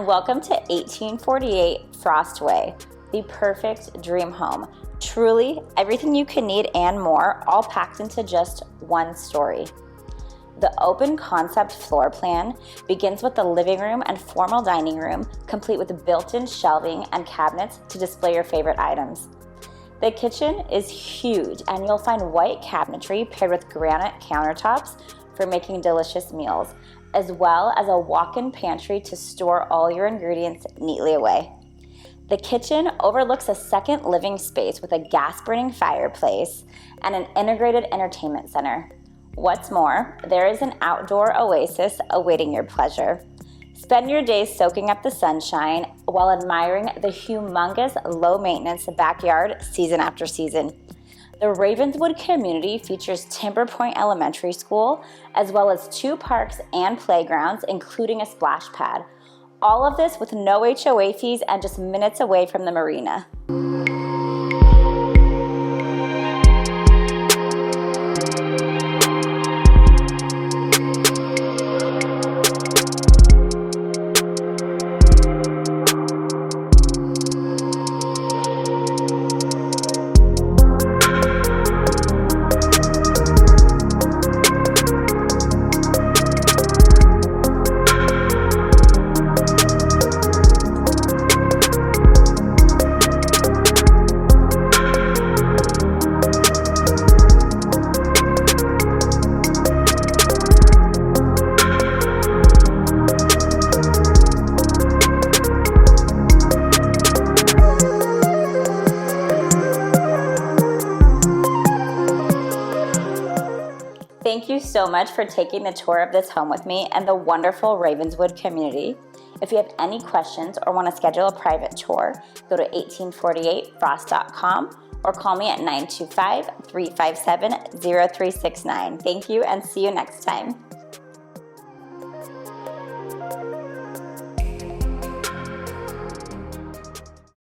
and welcome to 1848 Frostway, the perfect dream home. Truly, everything you can need and more, all packed into just one story. The open concept floor plan begins with the living room and formal dining room, complete with built-in shelving and cabinets to display your favorite items. The kitchen is huge, and you'll find white cabinetry paired with granite countertops for making delicious meals, as well as a walk-in pantry to store all your ingredients neatly away. The kitchen overlooks a second living space with a gas-burning fireplace and an integrated entertainment center. What's more, there is an outdoor oasis awaiting your pleasure. Spend your days soaking up the sunshine while admiring the humongous low-maintenance backyard season after season. The Ravenswood community features Timber Point Elementary School, as well as 2 parks and playgrounds, including a splash pad. All of this with no HOA fees and just minutes away from the marina. Thank you so much for taking the tour of this home with me and the wonderful Ravenswood community. If you have any questions or want to schedule a private tour, go to 1848frost.com or call me at 925-357-0369. Thank you and see you next time.